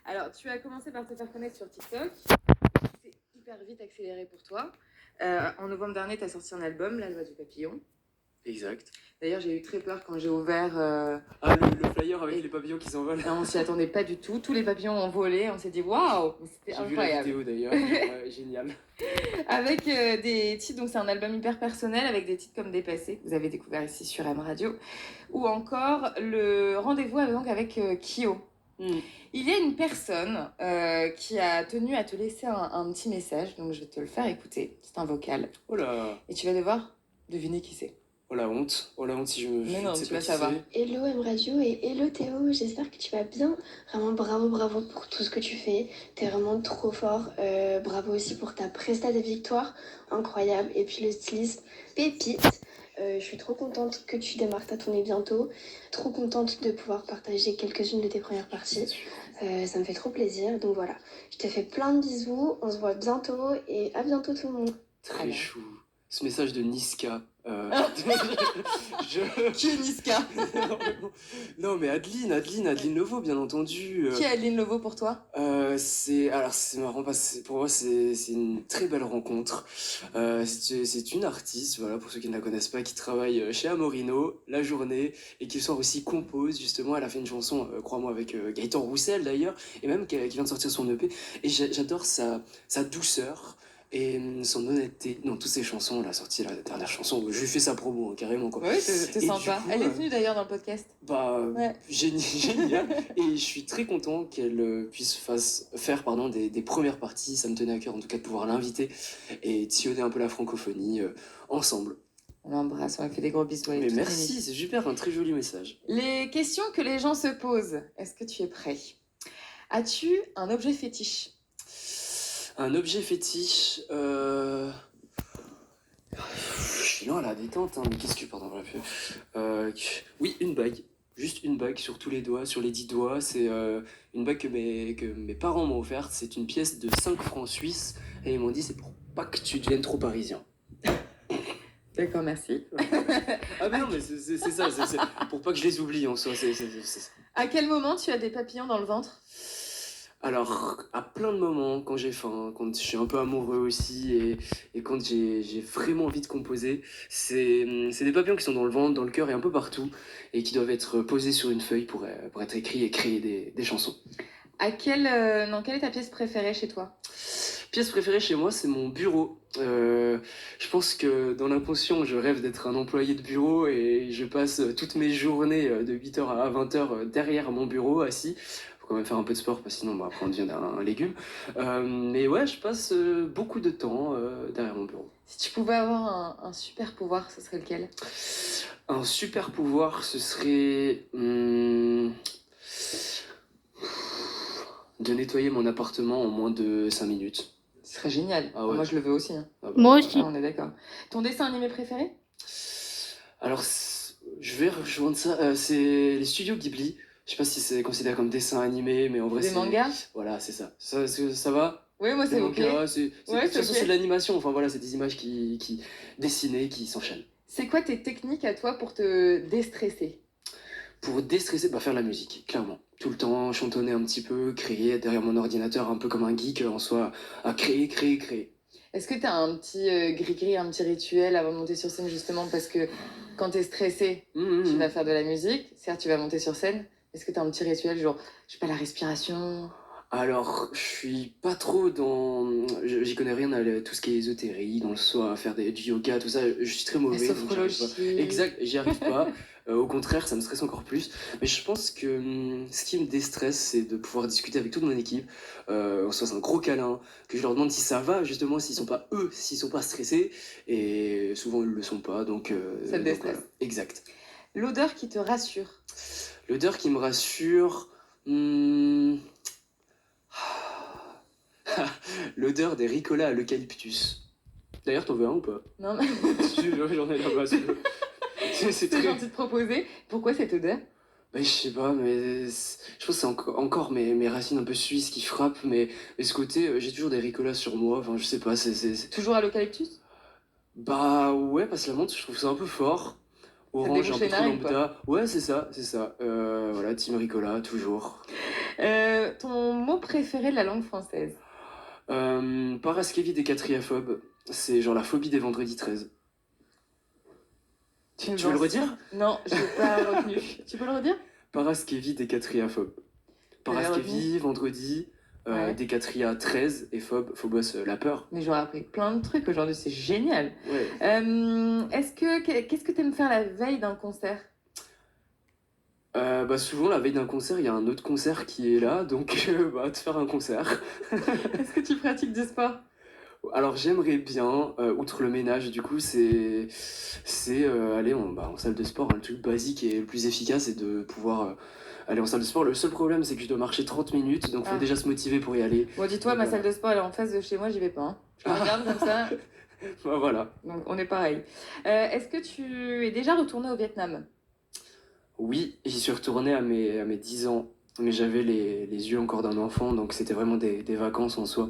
Alors, tu as commencé par te faire connaître sur TikTok. C'est hyper vite accéléré pour toi. En novembre dernier, tu as sorti un album, La Loi du Papillon. Exact. D'ailleurs, j'ai eu très peur quand j'ai ouvert... le flyer avec les papillons qui s'envolent. Non, on s'y attendait pas du tout. Tous les papillons ont volé. On s'est dit, waouh, c'était incroyable. J'ai vu la vidéo d'ailleurs. Génial. Avec des titres, donc c'est un album hyper personnel avec des titres comme Dépassé, que vous avez découvert ici sur M Radio. Ou encore le rendez-vous avec Kyo. Il y a une personne qui a tenu à te laisser un petit message, donc je vais te le faire écouter. C'est un vocal. Oh là. Et tu vas devoir deviner qui c'est. Oh la honte si je Mais non, sais tu pas vas qui savoir. c'est. Hello M Radio et hello Théo, j'espère que tu vas bien. Vraiment bravo pour tout ce que tu fais. T'es vraiment trop fort. Bravo aussi pour ta presta de victoire. Incroyable. Et puis le styliste, pépite. Je suis trop contente que tu démarres ta tournée bientôt. Trop contente de pouvoir partager quelques-unes de tes premières parties. Ça me fait trop plaisir. Donc voilà, je te fais plein de bisous. On se voit bientôt et à bientôt tout le monde. Très chou. Ce message de Niska. Qui est Niska? Non mais Adeline Leveau bien entendu. Qui est Adeline Leveau pour toi? C'est marrant parce que pour moi c'est une très belle rencontre. C'est une artiste, voilà, pour ceux qui ne la connaissent pas, qui travaille chez Amorino la journée et qui le soir aussi compose. Justement, elle a fait une chanson, crois-moi, avec Gaëtan Roussel d'ailleurs, et même qui vient de sortir son EP. Et j'adore sa douceur et son honnêteté dans toutes ses chansons. Elle a sorti la dernière chanson où je lui fais sa promo, carrément quoi. Oui, c'est sympa. Coup, elle est venue d'ailleurs dans le podcast. Ouais. Génial. Et je suis très content qu'elle puisse faire des premières parties. Ça me tenait à cœur en tout cas de pouvoir l'inviter et sillonner un peu la francophonie ensemble. On l'embrasse, on lui fait des gros bisous. Mais merci, c'est super, un très joli message. Les questions que les gens se posent. Est-ce que tu es prêt? As-tu un objet fétiche? Un objet fétiche, je suis là à la détente, hein, mais qu'est-ce que... Pardon, oui, une bague. Juste une bague sur tous les doigts, sur les 10 doigts. C'est une bague que mes parents m'ont offerte. C'est une pièce de 5 francs suisses. Et ils m'ont dit, c'est pour pas que tu deviennes trop parisien. D'accord, merci. Ah mais non, mais c'est ça, c'est pour pas que je les oublie en soi. C'est... À quel moment tu as des papillons dans le ventre? Alors, à plein de moments, quand j'ai faim, quand je suis un peu amoureux aussi, et quand j'ai vraiment envie de composer, c'est des papillons qui sont dans le ventre, dans le cœur et un peu partout, et qui doivent être posés sur une feuille pour être écrits et créer des chansons. Quelle est ta pièce préférée chez toi? Pièce préférée chez moi, c'est mon bureau. Je pense que dans l'inconscient, je rêve d'être un employé de bureau et je passe toutes mes journées de 8h à 20h derrière mon bureau, assis. Faut quand même faire un peu de sport parce que sinon après on devient un légume. Mais ouais, je passe beaucoup de temps derrière mon bureau. Si tu pouvais avoir un super pouvoir, ce serait lequel? Un super pouvoir, ce serait... de nettoyer mon appartement en moins de 5 minutes. Ce serait génial. Ah ouais. Moi, je le veux aussi. Hein. Ah bah, moi aussi. On est d'accord. Ton dessin animé préféré? Alors, je vais rejoindre ça. C'est les studios Ghibli. Je sais pas si c'est considéré comme dessin animé, mais en vrai, Des mangas? Voilà, c'est ça. Ça va? Oui, moi, c'est ok. De toute façon, okay. c'est de l'animation. Enfin, voilà, c'est des images qui dessinées, qui s'enchaînent. C'est quoi tes techniques à toi pour te déstresser? Pour déstresser, faire de la musique, clairement. Tout le temps, chantonner un petit peu, créer derrière mon ordinateur, un peu comme un geek en soi, à créer. Est-ce que tu as un petit gris-gris, un petit rituel avant de monter sur scène, justement, parce que quand tu es stressé, tu vas faire de la musique, certes, tu vas monter sur scène. Est-ce que tu as un petit rituel, genre, je sais pas, la respiration? Alors, je suis pas trop dans... J'y connais rien à tout ce qui est ésotérique, dans le soin, à faire du yoga, tout ça. Je suis très mauvais. La sophrologie. Exact, j'y arrive pas. Au contraire, ça me stresse encore plus. Mais je pense que ce qui me déstresse, c'est de pouvoir discuter avec toute mon équipe. On se fasse un gros câlin, que je leur demande si ça va, justement, s'ils sont pas stressés. Et souvent, ils le sont pas, donc... ça te déstresse. Voilà. Exact. L'odeur qui te rassure? L'odeur qui me rassure... L'odeur des ricolas à l'eucalyptus. D'ailleurs, t'en veux un ou pas? Non, mais... J'en ai là-bas. C'est très gentil de proposer. Pourquoi cette odeur? Je sais pas, mais je pense que c'est encore mes racines un peu suisses qui frappent, mais ce côté, j'ai toujours des ricolas sur moi, enfin je sais pas, c'est... Toujours à l'eucalyptus? Bah ouais, parce que la menthe, je trouve ça un peu fort. Orange, un peu trop lambda. Ouais, c'est ça. Voilà, team ricola, toujours. Ton mot préféré de la langue française? Paraskevidécatriaphobes, c'est genre la phobie des vendredis 13. Tu veux le redire? Non, je n'ai pas retenu. Tu peux le redire? Paraskevidécatriaphobes. Paraskevi, vendredi, Ouais. décatria 13 et phobos, la peur. Mais j'aurais appris plein de trucs aujourd'hui, c'est génial. Ouais. Qu'est-ce que tu aimes faire la veille d'un concert? Bah souvent la veille d'un concert, il y a un autre concert qui est là, donc bah te faire un concert. Est-ce que tu pratiques du sport? Alors j'aimerais bien, outre le ménage, du coup, c'est aller en salle de sport. Le truc basique et le plus efficace, c'est de pouvoir aller en salle de sport. Le seul problème, c'est que je dois marcher 30 minutes, donc faut déjà se motiver pour y aller. Bon, dis-toi, ma salle de sport, elle est en face de chez moi, j'y vais pas. Hein. Je regarde comme ça. Bah, voilà. Donc on est pareil. Est-ce que tu es déjà retourné au Vietnam? Oui, j'y suis retourné à mes 10 ans. Mais j'avais les yeux encore d'un enfant, donc c'était vraiment des vacances en soi.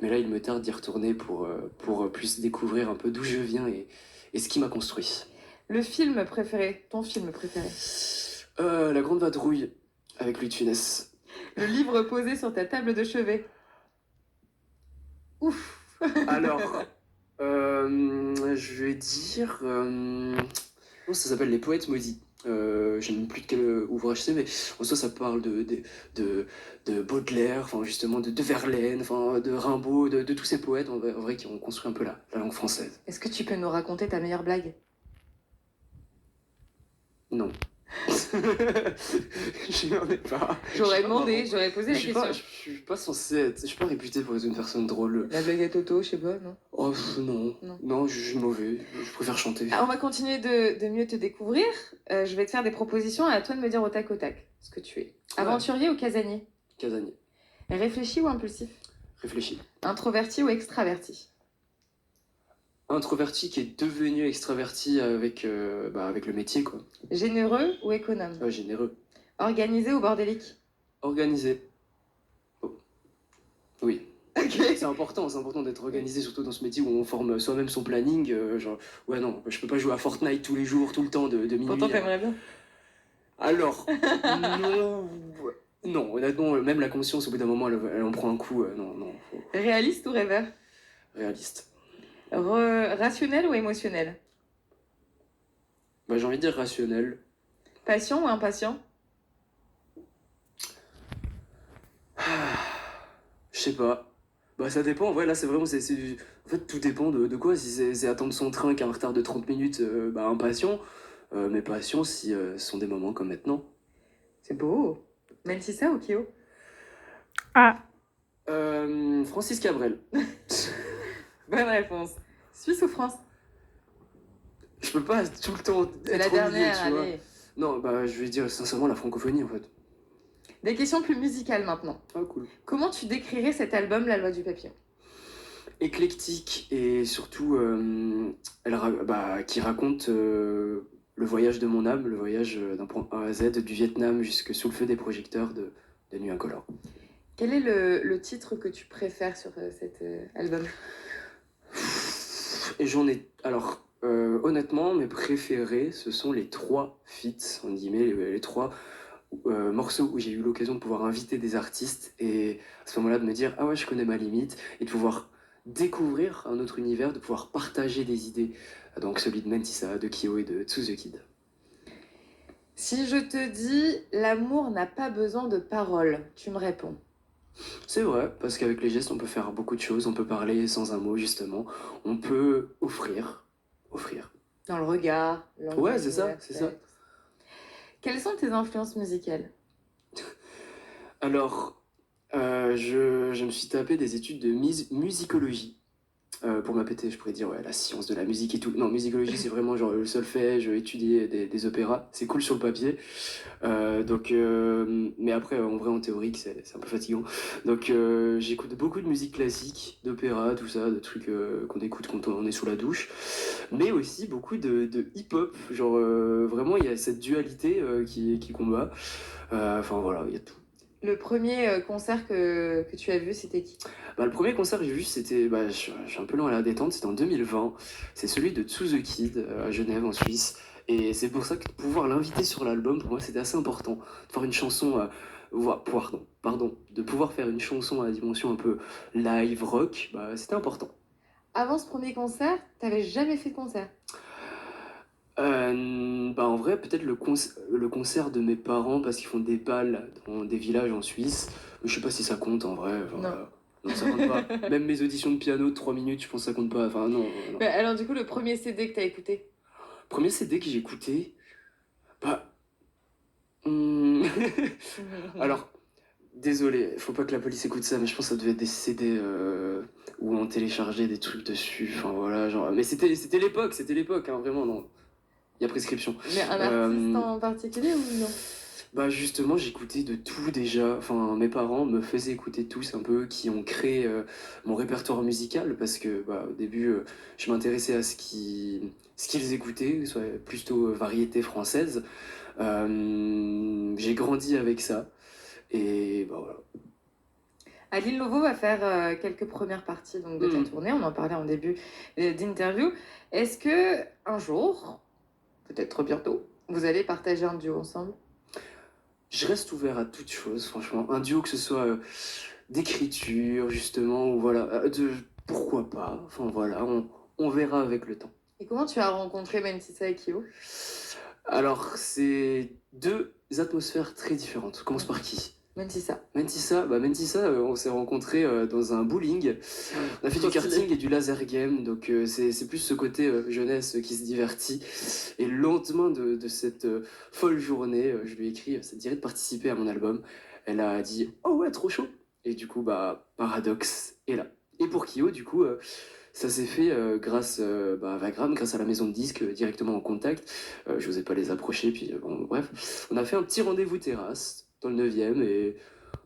Mais là, il me tarde d'y retourner pour plus découvrir un peu d'où je viens et ce qui m'a construit. Le film préféré, ton film préféré? La Grande Vadrouille, avec Louis de Funès. Le livre posé sur ta table de chevet? Ouf. Alors, je vais dire... ça s'appelle Les Poètes Maudits. Je sais même plus de quel ouvrage c'est, mais en soi ça parle de Baudelaire, enfin justement de Verlaine, enfin de Rimbaud, de tous ces poètes en vrai qui ont construit un peu la langue française. Est-ce que tu peux nous raconter ta meilleure blague? Non. Je n'en ai pas. J'aurais demandé, j'aurais posé la question. Je suis pas censé être... Je suis pas réputé pour être une personne drôle. La blague à Toto, je sais pas, non? Oh non, je suis mauvais, je préfère chanter. Alors, on va continuer de mieux te découvrir. Je vais te faire des propositions et à toi de me dire au tac ce que tu es. Aventurier ou casanier? Casanier. Réfléchi ou impulsif? Réfléchi. Introverti ou extraverti? Introverti qui est devenu extraverti avec le métier, quoi. Généreux ou économe? Généreux. Organisé ou bordélique? Organisé. Oh. Oui. Okay. C'est important d'être organisé, surtout dans ce métier où on forme soi-même son planning. Ouais, non, je peux pas jouer à Fortnite tous les jours, tout le temps, de minuit. Pourtant, t'aimerais bien. Alors, non, honnêtement, même la conscience, au bout d'un moment, elle en prend un coup. Non. Réaliste ou rêveur? Réaliste. Rationnel ou émotionnel? J'ai envie de dire rationnel. Patient ou impatient? Je sais pas. Ça dépend. En vrai, là, c'est vraiment... En fait, tout dépend de quoi. Si c'est attendre son train qui a un retard de 30 minutes, impatient. Mais patient si ce sont des moments comme maintenant. C'est beau. Mentissa ou Kyo? Francis Cabrel. Bonne réponse. Suisse ou France? Je peux pas tout le temps c'est la dernière, milieu, allez. Non, je vais dire sincèrement la francophonie, en fait. Des questions plus musicales maintenant. Ah, cool. Comment tu décrirais cet album, La Loi du Papillon? Éclectique et surtout qui raconte le voyage de mon âme, le voyage d'un point A à Z, du Vietnam jusque sous le feu des projecteurs de Nuit Incolore. Quel est le titre que tu préfères sur cet album? Et j'en ai... Alors, honnêtement, mes préférés, ce sont les 3 feats, en guillemets, les 3 morceaux où j'ai eu l'occasion de pouvoir inviter des artistes et à ce moment-là de me dire « Ah ouais, je connais ma limite » et de pouvoir découvrir un autre univers, de pouvoir partager des idées. Donc celui de Mentissa, de Kyo et de Tzu The Kid. Si je te dis « L'amour n'a pas besoin de paroles », tu me réponds? C'est vrai, parce qu'avec les gestes, on peut faire beaucoup de choses. On peut parler sans un mot, justement. On peut offrir. Dans le regard. Ouais, c'est ça. Quelles sont tes influences musicales? Alors, je me suis tapé des études de musicologie. Pour m'appeler, je pourrais dire la science de la musique et tout. Non, musicologie, c'est vraiment genre le solfège, étudier des opéras. C'est cool sur le papier. Mais après, en vrai, en théorique, c'est un peu fatigant. Donc, j'écoute beaucoup de musique classique, d'opéra, tout ça, de trucs qu'on écoute quand on est sous la douche. Mais aussi beaucoup de hip-hop. Genre, vraiment, il y a cette dualité qui combat. Enfin, voilà, il y a tout. Le premier concert que tu as vu, c'était qui? Le premier concert que j'ai vu, c'était... je suis un peu loin à la détente, c'était en 2020. C'est celui de Tzu The Kid, à Genève, en Suisse. Et c'est pour ça que de pouvoir l'inviter sur l'album, pour moi, c'était assez important. De faire une chanson de pouvoir faire une chanson à la dimension un peu live, rock, bah, c'était important. Avant ce premier concert, t'avais jamais fait de concert? Bah en vrai, peut-être le concert de mes parents parce qu'ils font des balles dans des villages en Suisse. Je sais pas si ça compte en vrai. Enfin, Non. voilà. Non, ça compte pas. Même mes auditions de piano de 3 minutes, je pense que ça compte pas. Enfin, non. Mais alors, du coup, le premier CD que t'as écouté? Premier CD que j'ai écouté, bah. Alors, désolé, faut pas que la police écoute ça, mais je pense que ça devait être des CD où on téléchargeait des trucs dessus. Enfin voilà, genre. Mais c'était l'époque, hein, vraiment, non. Il y a prescription. Mais un artiste en particulier ou non? Bah justement, j'écoutais de tout déjà. Enfin, mes parents me faisaient écouter tout, c'est un peu eux qui ont créé mon répertoire musical parce que bah, au début, je m'intéressais à ce qu'ils écoutaient, soit plutôt variété française. J'ai grandi avec ça et bah voilà. Aline Lovo va faire quelques premières parties donc, de ta tournée, on en parlait en début d'interview. Est-ce que un jour, peut-être bientôt, vous allez partager un duo ensemble? Je reste ouvert à toute chose, franchement. Un duo, que ce soit d'écriture, justement, ou voilà, pourquoi pas. Enfin voilà, on verra avec le temps. Et comment tu as rencontré Mentissa et Kyo? Alors, c'est deux atmosphères très différentes. On commence par qui? Mentissa. Mentissa, on s'est rencontrés dans un bowling. On a fait du karting et du laser game, donc c'est plus ce côté jeunesse qui se divertit. Et le lendemain de cette folle journée, je lui ai écrit, ça te dirait de participer à mon album. Elle a dit, oh ouais, trop chaud. Et du coup, bah, Paradox est là. Et pour Kyo, du coup, ça s'est fait grâce à Vagram, grâce à la maison de disques, directement en contact. Je n'osais pas les approcher, puis bon, bref. On a fait un petit rendez-vous terrasse dans le 9e et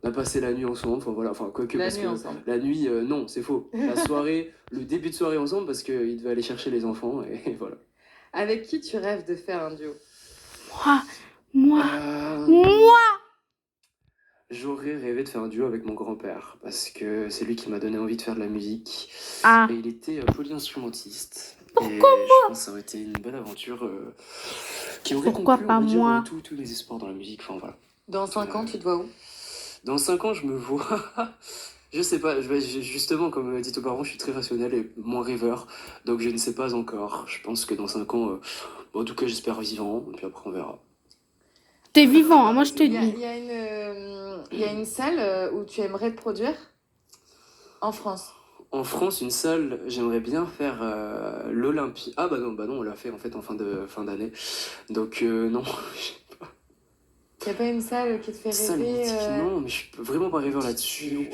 on a passé la nuit ensemble. Enfin voilà, enfin quoique La parce nuit que ensemble. la nuit, non, c'est faux. La soirée, le début de soirée ensemble parce qu'il devait aller chercher les enfants et voilà. Avec qui tu rêves de faire un duo? Moi J'aurais rêvé de faire un duo avec mon grand-père parce que c'est lui qui m'a donné envie de faire de la musique. Ah. Et il était polyinstrumentiste. Pourquoi et moi je pense que ça aurait été une belle aventure qui aurait Pourquoi conclu, pas on va dire, moi tous mes espoirs dans la musique. Enfin voilà. Dans 5 ans, tu te vois où? Dans 5 ans, je me vois. Je sais pas, justement, comme dit aux parents, je suis très rationnel et moins rêveur. Donc je ne sais pas encore. Je pense que dans 5 ans, en tout cas, j'espère vivant. Et puis après, on verra. T'es vivant, hein, moi je te Il y dis. a une salle où tu aimerais te produire en France. En France, une salle, j'aimerais bien faire l'Olympia. Ah bah non, on l'a fait en fait en fin d'année. Donc non. Il n'y a pas une salle qui te fait Salle rêver mythique, non, mais je peux vraiment pas rêver là-dessus.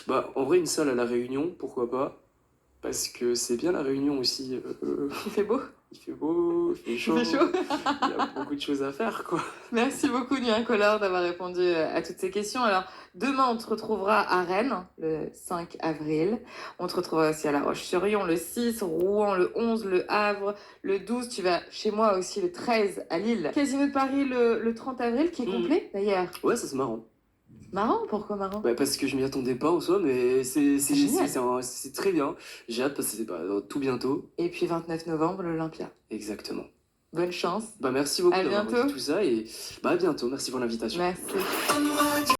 Bah en vrai, une salle à La Réunion, pourquoi pas. Parce que c'est bien La Réunion aussi. Il fait beau. Il fait beau, il fait chaud. Il fait chaud. Il y a beaucoup de choses à faire, quoi. Merci beaucoup, Nuit Incolore, d'avoir répondu à toutes ces questions. Alors, demain, on te retrouvera à Rennes, le 5 avril. On te retrouvera aussi à La Roche-sur-Yon, le 6, Rouen, le 11, le Havre, le 12. Tu vas chez moi aussi, le 13, à Lille. Casino de Paris, le 30 avril, qui est complet, d'ailleurs. Ouais, ça c'est marrant. Marrant? Pourquoi marrant? Bah, parce que je m'y attendais pas en soi, mais c'est génial. c'est très bien. J'ai hâte parce que c'est tout bientôt. Et puis 29 novembre, l'Olympia. Exactement. Bonne chance. Bah merci beaucoup À d'avoir bientôt. dit tout ça et bah à bientôt. Merci pour l'invitation. Merci.